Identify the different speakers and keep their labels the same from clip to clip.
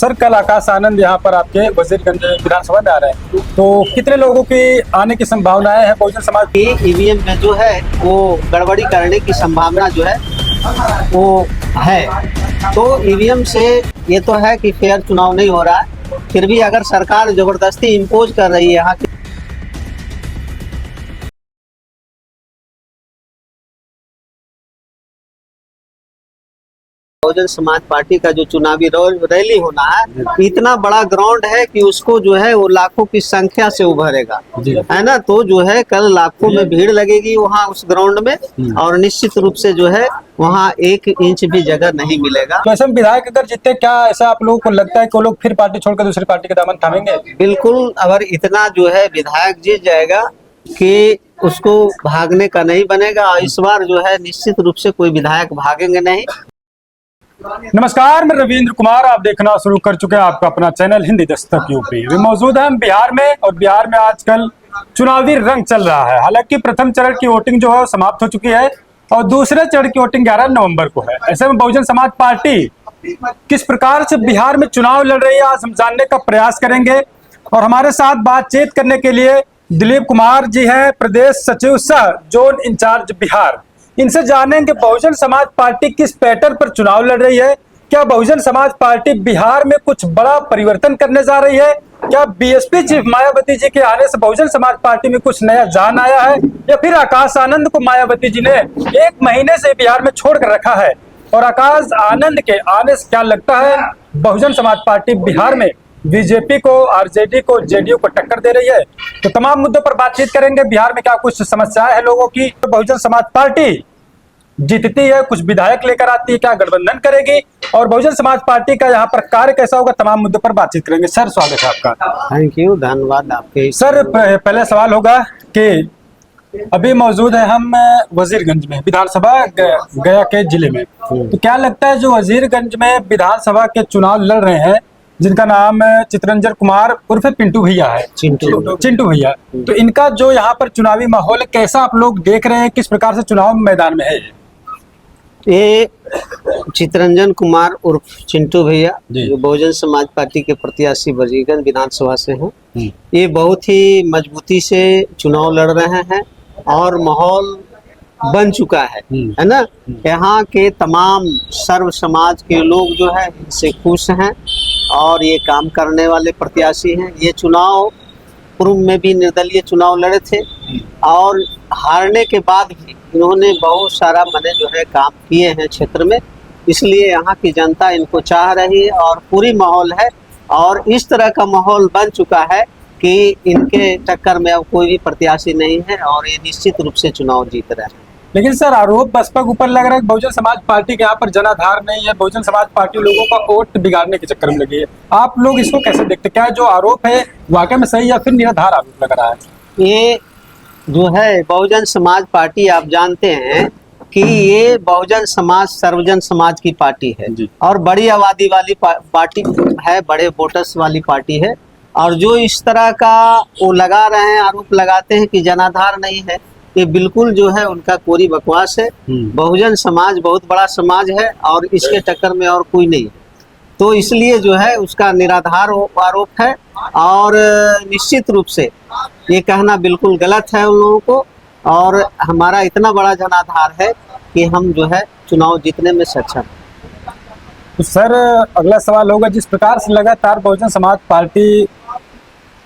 Speaker 1: Sir कल आकाश आनंद यहाँ पर आपके वजीरगंज विधानसभा में आ रहे हैं, तो कितने लोगों की आने की संभावनाएं हैं बहुजन समाज की?
Speaker 2: ईवीएम में जो है वो गड़बड़ी करने की संभावना जो है वो है। तो ईवीएम से ये तो है कि फेयर चुनाव नहीं हो रहा है, फिर भी अगर सरकार जबरदस्ती इम्पोज कर रही है यहाँ की बहुजन समाज पार्टी का जो चुनावी रैली होना है, इतना बड़ा ग्राउंड है कि उसको जो है वो लाखों की संख्या से उभरेगा, है ना। तो जो है कल लाखों में भीड़ लगेगी वहाँ उस ग्राउंड में, और निश्चित रूप से जो है वहाँ 1 इंच भी जगह नहीं मिलेगा।
Speaker 1: तो ऐसे में विधायक अगर जीते, क्या ऐसा आप लोगों को लगता है कि वो लोग फिर पार्टी छोड़कर दूसरी पार्टी का दामन थामेंगे?
Speaker 2: बिल्कुल, अगर इतना जो है विधायक जीत जाएगा कि उसको भागने का नहीं बनेगा। इस बार जो है निश्चित रूप से कोई विधायक भागेंगे नहीं।
Speaker 1: नमस्कार, मैं रविंद्र कुमार, आप देखना शुरू कर चुके हैं आपका अपना चैनल हिंदी दस्तक यूपी। अभी मौजूद है हम बिहार में, और बिहार में आजकल चुनावी रंग चल रहा है। हालांकि प्रथम चरण की वोटिंग जो है वो समाप्त हो चुकी है और दूसरे चरण की वोटिंग 11 नवंबर को है। ऐसे में बहुजन समाज पार्टी किस प्रकार से बिहार में चुनाव लड़ रही है, आज हम जानने का प्रयास करेंगे। और हमारे साथ बातचीत करने के लिए दिलीप कुमार जी हैं, प्रदेश सचिव सह जोन इंचार्ज बिहार। इनसे जानेंगे बहुजन समाज पार्टी किस पैटर्न पर चुनाव लड़ रही है। क्या बहुजन समाज पार्टी बिहार में कुछ बड़ा परिवर्तन करने जा रही है? क्या बीएसपी चीफ मायावती जी के आने से बहुजन समाज पार्टी में कुछ नया जान आया है, या फिर आकाश आनंद को मायावती जी ने 1 महीने से बिहार में छोड़ कर रखा है? और आकाश आनंद के आने से क्या लगता है बहुजन समाज पार्टी बिहार में बीजेपी को, आरजेडी को, जेडीयू को टक्कर दे रही है? तो तमाम मुद्दों पर बातचीत करेंगे। बिहार में क्या कुछ समस्याएं हैं लोगों की? तो बहुजन समाज पार्टी जीतती है, कुछ विधायक लेकर आती है, क्या गठबंधन करेगी, और बहुजन समाज पार्टी का यहाँ पर कार्य कैसा होगा, तमाम मुद्दों पर बातचीत करेंगे। सर स्वागत है आपका।
Speaker 2: थैंक यू, धन्यवाद आपके।
Speaker 1: सर पहले सवाल होगा कि अभी मौजूद है हम वजीरगंज में, विधानसभा गया के जिले में। तो क्या लगता है जो वजीरगंज में विधानसभा के चुनाव लड़ रहे हैं, जिनका नाम चितरंजन कुमार उर्फ पिंटू भैया है, चिंटू भैया, तो इनका जो यहाँ पर चुनावी माहौल कैसा आप लोग देख रहे हैं, किस प्रकार से चुनाव मैदान में है?
Speaker 2: ये चितरंजन कुमार उर्फ चिंटू भैया जो बहुजन समाज पार्टी के प्रत्याशी वजीरगंज विधानसभा से हैं, ये बहुत ही मजबूती से चुनाव लड़ रहे हैं और माहौल बन चुका है ना। यहाँ के तमाम सर्व समाज के लोग जो है इनसे खुश हैं और ये काम करने वाले प्रत्याशी हैं। ये चुनाव पूर्व में भी निर्दलीय चुनाव लड़े थे और हारने के बाद भी इन्होंने बहुत सारा मने जो है काम किए हैं क्षेत्र में, इसलिए यहाँ की जनता इनको चाह रही है और पूरी माहौल है। और इस तरह का माहौल बन चुका है कि इनके टक्कर में अब कोई भी प्रत्याशी नहीं है और ये निश्चित रूप से चुनाव जीत रहे हैं।
Speaker 1: लेकिन सर आरोप बसपा के ऊपर लग रहा है कि बहुजन समाज पार्टी के यहाँ पर जनाधार नहीं है, बहुजन समाज पार्टी लोगों का वोट बिगाड़ने के चक्कर में लगी है। आप लोग इसको कैसे देखते? क्या जो आरोप है वाकई में सही या फिर निराधार आरोप लग रहा है?
Speaker 2: ये जो है बहुजन समाज पार्टी, आप जानते हैं कि ये बहुजन समाज सर्वजन समाज की पार्टी है और बड़ी आबादी वाली पार्टी है, बड़े वोटर्स वाली पार्टी है। और जो इस तरह का वो लगा रहे हैं, आरोप लगाते हैं कि जनाधार नहीं है, ये बिल्कुल जो है उनका कोरी बकवास है। बहुजन समाज बहुत बड़ा समाज है और इसके टक्कर में और कोई नहीं है, तो इसलिए जो है उसका निराधार आरोप है और निश्चित रूप से ये कहना बिल्कुल गलत है उन लोगों को। और हमारा इतना बड़ा जनाधार है कि हम जो है चुनाव जीतने में सक्षम हैं।
Speaker 1: तो सर अगला सवाल होगा, जिस प्रकार से लगातार बहुजन समाज पार्टी,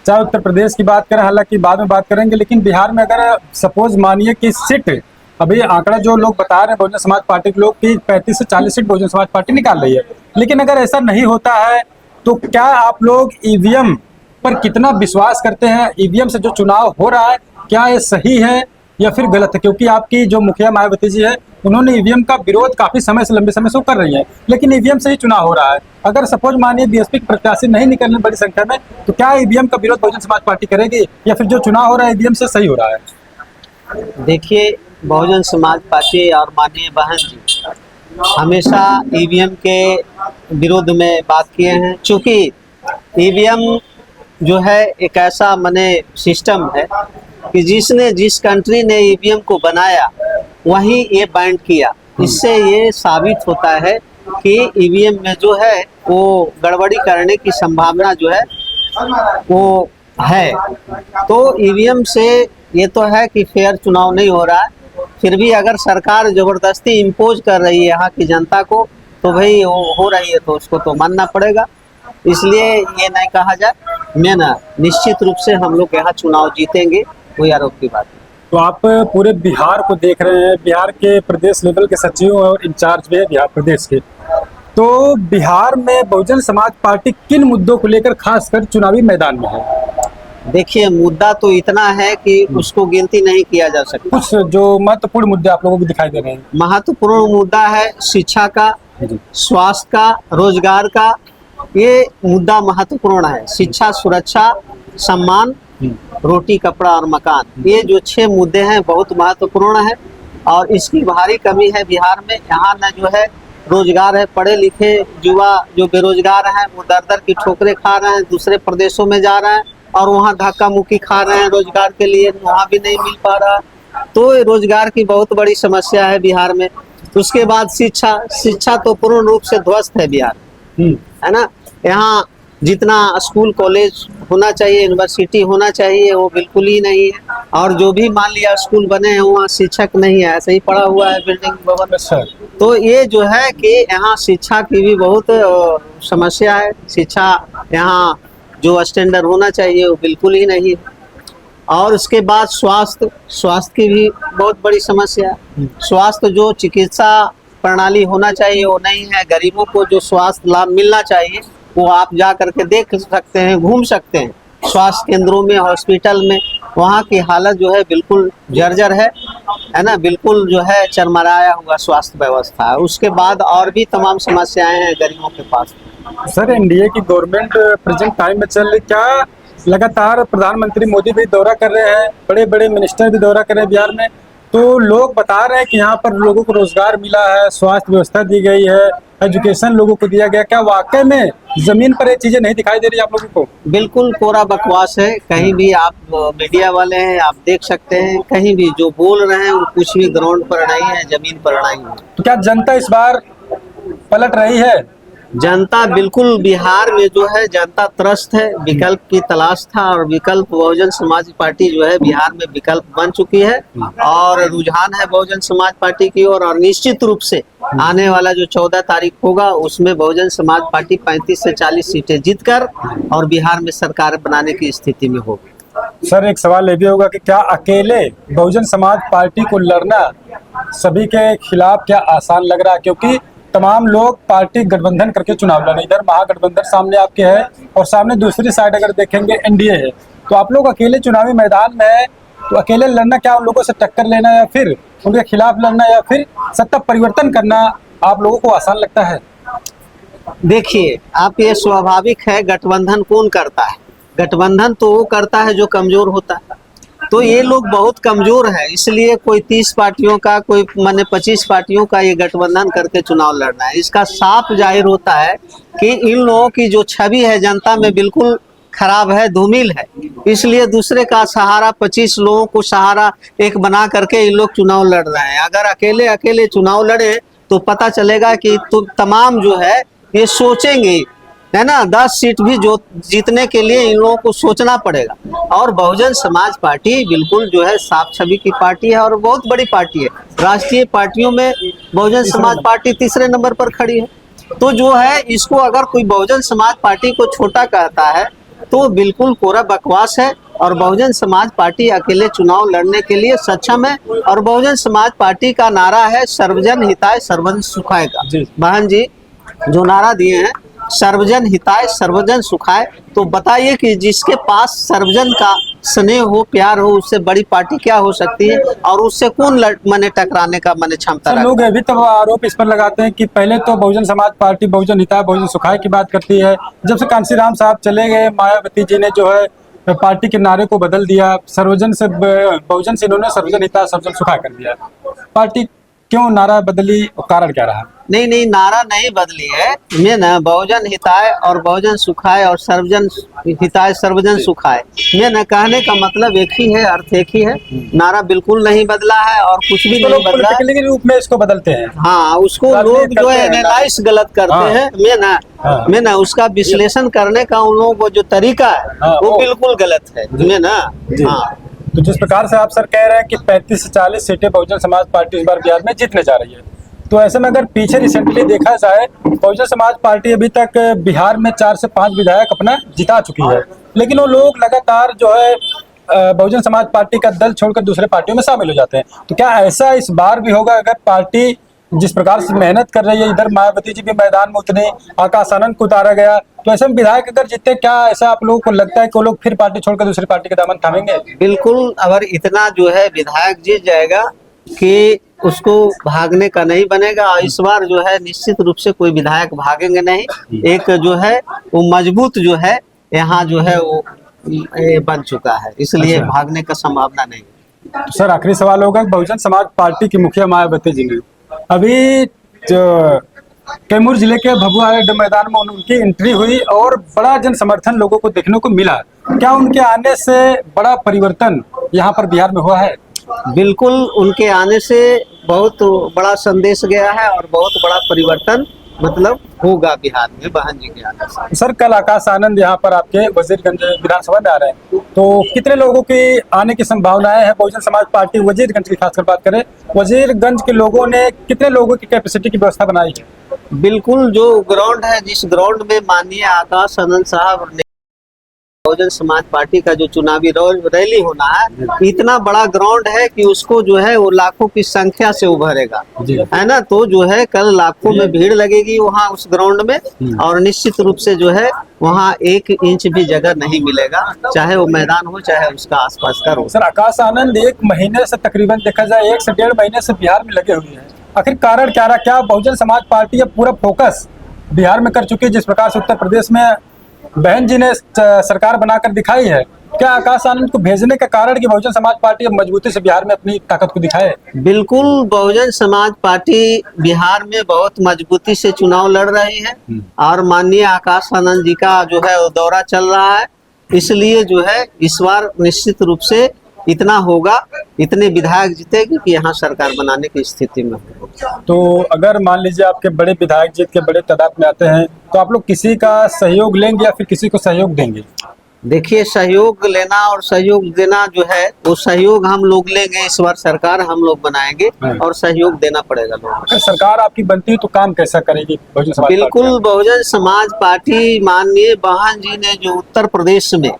Speaker 1: चाहे उत्तर प्रदेश की बात करें, हालांकि बाद में बात करेंगे, लेकिन बिहार में अगर सपोज मानिए कि सीट, अभी आंकड़ा जो लोग बता रहे हैं बहुजन समाज पार्टी के लोग कि 35 से 40 सीट बहुजन समाज पार्टी निकाल रही है, लेकिन अगर ऐसा नहीं होता है तो क्या आप लोग ईवीएम पर कितना विश्वास करते हैं? ईवीएम से जो चुनाव हो रहा है क्या ये सही है या फिर गलत है? क्योंकि आपकी जो मुखिया मायावती जी है, उन्होंने ईवीएम का विरोध काफी समय से, लंबे समय से कर रही है, लेकिन ईवीएम से ही चुनाव हो रहा है। अगर सपोज मानिए बीएसपी के प्रत्याशी नहीं निकलने बड़ी संख्या में, तो क्या ईवीएम का विरोध बहुजन समाज पार्टी करेगी या फिर जो चुनाव हो रहा है ईवीएम से सही हो रहा है?
Speaker 2: देखिए, बहुजन समाज पार्टी और माननीय बहन जी हमेशा ईवीएम के विरोध में बात किए हैं, क्योंकि ईवीएम जो है एक ऐसा मने सिस्टम है कि जिस कंट्री ने ईवीएम को बनाया वहीं ये बैन किया। इससे ये साबित होता है कि ईवीएम में जो है वो गड़बड़ी करने की संभावना जो है वो है। तो ईवीएम से ये तो है कि फेयर चुनाव नहीं हो रहा है, फिर भी अगर सरकार जबरदस्ती इम्पोज कर रही है यहाँ की जनता को, तो भाई वो हो रही है तो उसको तो मानना पड़ेगा। इसलिए ये नहीं कहा जाए, मैं ना निश्चित रूप से हम लोग यहाँ चुनाव जीतेंगे, कोई आरोप की बात नहीं।
Speaker 1: तो आप पूरे बिहार को देख रहे हैं, बिहार के प्रदेश लेवल के सचिव और इंचार्ज भी है बिहार प्रदेश के। तो बिहार में बहुजन समाज पार्टी किन मुद्दों को लेकर खासकर चुनावी मैदान में है?
Speaker 2: देखिए, मुद्दा तो इतना है कि उसको गिनती नहीं किया जा सकता।
Speaker 1: कुछ जो महत्वपूर्ण मुद्दे आप लोगों को दिखाई दे रहे हैं।
Speaker 2: महत्वपूर्ण मुद्दा है शिक्षा का, स्वास्थ्य का, रोजगार का। ये मुद्दा महत्वपूर्ण है। शिक्षा, सुरक्षा, सम्मान, रोटी, कपड़ा और मकान, ये जो 6 मुद्दे हैं बहुत महत्वपूर्ण है। और इसकी भारी कमी है बिहार में। यहाँ न जो है रोजगार है, पढ़े लिखे युवा जो बेरोजगार हैं वो दर दर की ठोकरें खा रहे हैं, दूसरे प्रदेशों में जा रहे हैं और वहाँ धक्का मुक्की खा रहे हैं रोजगार के लिए, वहाँ भी नहीं मिल पा रहा। तो रोजगार की बहुत बड़ी समस्या है बिहार में। उसके बाद शिक्षा तो पूर्ण रूप से ध्वस्त है बिहार, है ना। यहाँ जितना स्कूल कॉलेज होना चाहिए, यूनिवर्सिटी होना चाहिए, वो बिल्कुल ही नहीं है। और जो भी मान लिया स्कूल बने हैं वहाँ शिक्षक नहीं है, ऐसे ही पड़ा हुआ है बिल्डिंग भवन। तो ये जो है कि यहाँ शिक्षा की भी बहुत समस्या है। शिक्षा यहाँ जो स्टैंडर्ड होना चाहिए वो बिल्कुल ही नहीं है। और उसके बाद स्वास्थ्य की भी बहुत बड़ी समस्या है। स्वास्थ्य जो चिकित्सा प्रणाली होना चाहिए वो नहीं है। गरीबों को जो स्वास्थ्य लाभ मिलना चाहिए वो आप जा करके देख सकते हैं, घूम सकते हैं स्वास्थ्य केंद्रों में, हॉस्पिटल में। वहाँ की हालत जो है बिल्कुल जर्जर है ना, बिल्कुल जो है चरमराया हुआ स्वास्थ्य व्यवस्था है। उसके बाद और भी तमाम समस्याएं हैं गरीबों के पास।
Speaker 1: सर, एनडीए की गवर्नमेंट प्रेजेंट टाइम में चल रही, क्या लगातार प्रधानमंत्री मोदी भी दौरा कर रहे हैं, बड़े बड़े मिनिस्टर भी दौरा कर रहे हैं बिहार में, तो लोग बता रहे हैं कि यहाँ पर लोगों को रोजगार मिला है, स्वास्थ्य व्यवस्था दी गई है, एजुकेशन लोगों को दिया गया। क्या वाकई में जमीन पर ये चीजें नहीं दिखाई दे रही आप लोगों को?
Speaker 2: बिल्कुल कोरा बकवास है। कहीं भी आप मीडिया वाले हैं, आप देख सकते हैं, कहीं भी जो बोल रहे हैं वो कुछ भी ग्राउंड पर नहीं है, जमीन पर नहीं है।
Speaker 1: तो क्या जनता इस बार पलट रही है?
Speaker 2: जनता बिल्कुल बिहार में जो है जनता त्रस्त है, विकल्प की तलाश था और विकल्प बहुजन समाज पार्टी जो है बिहार में विकल्प बन चुकी है और रुझान है बहुजन समाज पार्टी की ओर। और निश्चित रूप से आने वाला जो 14 तारीख होगा उसमें बहुजन समाज पार्टी 35 से 40 सीटें जीतकर और बिहार में सरकार बनाने की स्थिति में होगी।
Speaker 1: सर, एक सवाल ये भी होगा कि क्या अकेले बहुजन समाज पार्टी को लड़ना सभी के खिलाफ क्या आसान लग रहा है? क्योंकि तमाम लोग पार्टी गठबंधन करके चुनाव लड़ रहे। इधर महागठबंधन सामने आपके है और सामने दूसरी साइड अगर देखेंगे एनडीए है। तो आप लोग अकेले चुनावी मैदान में है, तो अकेले लड़ना क्या उन लोगों से टक्कर लेना या फिर उनके खिलाफ लड़ना या फिर सत्ता परिवर्तन करना आप लोगों को आसान लगता है?
Speaker 2: देखिए, आप ये स्वाभाविक है, गठबंधन कौन करता है? गठबंधन तो वो करता है जो कमजोर होता है। तो ये लोग बहुत कमजोर है, इसलिए कोई 30 पार्टियों का, कोई माने 25 पार्टियों का ये गठबंधन करके चुनाव लड़ना है। इसका साफ जाहिर होता है कि इन लोगों की जो छवि है जनता में बिल्कुल खराब है, धूमिल है। इसलिए दूसरे का सहारा, 25 लोगों को सहारा एक बना करके इन लोग चुनाव लड़ रहे हैं। अगर अकेले अकेले चुनाव लड़े तो पता चलेगा कि तो तमाम जो है ये सोचेंगे, है ना। 10 सीट भी जो जीतने के लिए इन लोगों को सोचना पड़ेगा। और बहुजन समाज पार्टी बिल्कुल जो है साफ छवि की पार्टी है और बहुत बड़ी पार्टी है। राष्ट्रीय पार्टियों में बहुजन समाज पार्टी तीसरे नंबर पर खड़ी है। तो जो है इसको अगर कोई बहुजन समाज पार्टी को छोटा कहता है तो बिल्कुल कोरा बकवास है। और बहुजन समाज पार्टी अकेले चुनाव लड़ने के लिए सक्षम है। और बहुजन समाज पार्टी का नारा है सर्वजन हिताय सर्वजन सुखाय का। बहन जी जो नारा दिए हैं सर्वजन हिताय सर्वजन सुखाय, तो बताइए कि जिसके पास सर्वजन का स्नेह हो, प्यार हो, उससे बड़ी पार्टी क्या हो सकती है? और उससे कौन मने टकराने का मने क्षमता?
Speaker 1: लोग अभी तक आरोप इस पर लगाते हैं कि पहले तो बहुजन समाज पार्टी बहुजन हिताय बहुजन सुखाय की बात करती है, जब से कांशीराम साहब चले गए मायावती जी ने जो है पार्टी के नारे को बदल दिया, सर्वजन से बहुजन से इन्होंने सर्वजन हिताय सर्वजन सुखाय कर दिया। पार्टी क्यों नारा बदली और कारण क्या रहा?
Speaker 2: नहीं नहीं, नारा नहीं बदली है। मैं ना बहुजन हिताय और बहुजन सुखाय और सर्वजन हिताय सर्वजन सुखाय, मैं ना कहने का मतलब एक ही है, अर्थ एक ही है। नारा बिल्कुल नहीं बदला है और कुछ भी
Speaker 1: तो
Speaker 2: नहीं
Speaker 1: लोग
Speaker 2: बदला है।
Speaker 1: पॉलिटिकली के रूप में इसको बदलते हैं।
Speaker 2: हाँ, उसको
Speaker 1: राजनीति
Speaker 2: लोग जो
Speaker 1: करते
Speaker 2: है
Speaker 1: हैं,
Speaker 2: एनालाइज गलत करते
Speaker 1: हाँ।
Speaker 2: हैं।
Speaker 1: हाँ।
Speaker 2: मैं ना उसका विश्लेषण करने का उन लोगों को जो तरीका है
Speaker 1: हाँ,
Speaker 2: वो
Speaker 1: वो-
Speaker 2: बिल्कुल गलत है। मैं ना
Speaker 1: जी।
Speaker 2: हाँ,
Speaker 1: तो जिस प्रकार से आप सर कह रहे हैं कि 35 से 40 सीटें बहुजन समाज पार्टी इस बार बिहार में जीतने जा रही है, तो ऐसे में अगर पीछे रिसेंटली देखा जाए, बहुजन समाज पार्टी अभी तक बिहार में 4 से 5 विधायक अपना जिता चुकी है, लेकिन वो लोग लगातार जो है बहुजन समाज पार्टी का दल छोड़कर दूसरे पार्टियों में शामिल हो जाते हैं। तो क्या ऐसा इस बार भी होगा? अगर पार्टी जिस प्रकार से मेहनत कर रही है, इधर मायावती जी भी मैदान में उतरे, आकाश आनंद को उतारा गया, तो ऐसे में विधायक अगर जीते, क्या ऐसा आप लोगों को लगता है कि वो लोग फिर पार्टी छोड़कर दूसरी पार्टी का दामन थामेंगे?
Speaker 2: बिल्कुल। अगर इतना जो है विधायक जीत जाएगा कि उसको भागने का नहीं बनेगा। और इस बार जो है निश्चित रूप से कोई विधायक भागेंगे नहीं। एक जो है वो मजबूत जो है यहाँ जो है वो बन चुका है, इसलिए
Speaker 1: अच्छा।
Speaker 2: भागने का संभावना नहीं।
Speaker 1: तो सर आखिरी सवाल होगा, बहुजन समाज पार्टी की मुखिया मायावती जी ने अभी जो कैमूर जिले के भभुआ मैदान में उनकी एंट्री हुई और बड़ा जन समर्थन लोगों को देखने को मिला, क्या उनके आने से बड़ा परिवर्तन यहाँ पर बिहार में हुआ है?
Speaker 2: बिल्कुल, उनके आने से बहुत बड़ा संदेश गया है और बहुत बड़ा परिवर्तन मतलब होगा बिहार में बहन जी के आने से।
Speaker 1: सर कल आकाश आनंद यहाँ पर आपके वजीरगंज विधानसभा में आ रहे हैं, तो कितने लोगों की आने की संभावनाएं हैं? बहुजन समाज पार्टी वजीरगंज की खासकर बात करें, वजीरगंज के लोगों ने कितने लोगों की कैपेसिटी की व्यवस्था बनाई है?
Speaker 2: बिल्कुल, जो ग्राउंड है, जिस ग्राउंड में माननीय आकाश आनंद साहब ने बहुजन समाज पार्टी का जो चुनावी रैली होना है, इतना बड़ा ग्राउंड है कि उसको जो है वो लाखों की संख्या से उभरेगा, है ना। तो जो है कल लाखों में भीड़ लगेगी वहाँ उस ग्राउंड में, और निश्चित रूप से जो है वहाँ 1 इंच भी जगह नहीं मिलेगा, चाहे वो मैदान हो चाहे उसका आसपास का रोड।
Speaker 1: सर आकाश आनंद 1 महीने से तकरीबन देखा जाए 1 से 1.5 महीने से बिहार में लगे हुए हैं, आखिर कारण क्या रहा? क्या बहुजन समाज पार्टी अब पूरा फोकस बिहार में कर चुकी है, जिस प्रकार से उत्तर प्रदेश में बहन जी ने सरकार बनाकर दिखाई है? क्या आकाश आनंद को भेजने का कारण कि बहुजन समाज पार्टी अब मजबूती से बिहार में अपनी ताकत को दिखाए?
Speaker 2: बिल्कुल, बहुजन समाज पार्टी बिहार में बहुत मजबूती से चुनाव लड़ रही है और माननीय आकाश आनंद जी का जो है वो दौरा चल रहा है, इसलिए जो है इस बार निश्चित रूप से इतना होगा, इतने विधायक जीतेगी कि यहाँ सरकार बनाने की स्थिति में होगा।
Speaker 1: तो अगर मान लीजिए आपके बड़े विधायक जीत के बड़े तादाद में आते हैं, तो आप लोग किसी का सहयोग लेंगे या फिर किसी को सहयोग देंगे?
Speaker 2: देखिए, सहयोग लेना और सहयोग देना जो है वो सहयोग हम लोग लेंगे। इस बार सरकार हम लोग बनाएंगे और सहयोग देना पड़ेगा लोगों को।
Speaker 1: अगर सरकार आपकी बनती है तो काम कैसा करेगी बहुजन समाज
Speaker 2: बिल्कुल,
Speaker 1: पार्टी?
Speaker 2: बहुजन समाज पार्टी माननीय बहन जी ने जो उत्तर प्रदेश में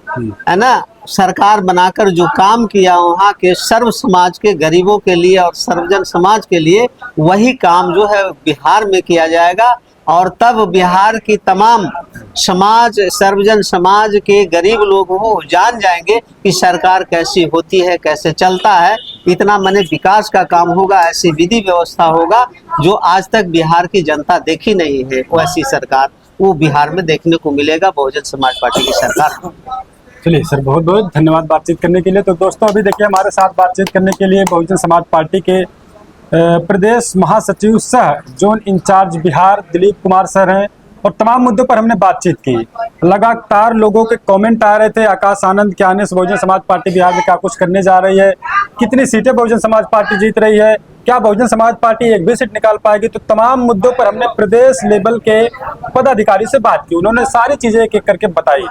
Speaker 2: है ना सरकार बनाकर जो काम किया, वहाँ के सर्व समाज के गरीबों के लिए और सर्वजन समाज के लिए, वही काम जो है बिहार में किया जाएगा। और तब बिहार की तमाम समाज, सर्वजन समाज के गरीब लोग वो जान जाएंगे कि सरकार कैसी होती है, कैसे चलता है। इतना माने विकास का काम होगा, ऐसी विधि व्यवस्था होगा जो आज तक बिहार की जनता देखी नहीं है, वैसी सरकार वो बिहार में देखने को मिलेगा बहुजन समाज पार्टी की सरकार।
Speaker 1: चलिए सर, बहुत बहुत धन्यवाद बातचीत करने के लिए। तो दोस्तों अभी देखिए हमारे साथ बातचीत करने के लिए बहुजन समाज पार्टी के प्रदेश महासचिव सह zone incharge Bihar Dilip Kumar sir हैं, और तमाम मुद्दों पर हमने बातचीत की। लगातार लोगों के कमेंट आ रहे थे, आकाश आनंद के आने से बहुजन समाज पार्टी बिहार में क्या कुछ करने जा रही है, कितनी सीटें बहुजन समाज पार्टी जीत रही है, क्या बहुजन समाज पार्टी 1 भी सीट निकाल पाएगी। तो तमाम मुद्दों पर हमने प्रदेश लेवल के पदाधिकारी से बात की, उन्होंने सारी चीजें एक एक करके बताई।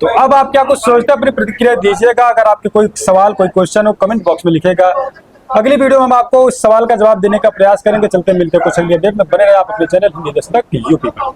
Speaker 1: तो अब आप क्या कुछ सोचते हैं, अपनी प्रतिक्रिया दीजिएगा। अगर आपके कोई सवाल, कोई क्वेश्चन हो, कमेंट बॉक्स में लिखेगा। अगली वीडियो में हम आपको उस सवाल का जवाब देने का प्रयास करेंगे। चलते मिलते कुछ अगली अपडेट में बने रहे आप अपने चैनल हिंदी दस्तक यूपी पर।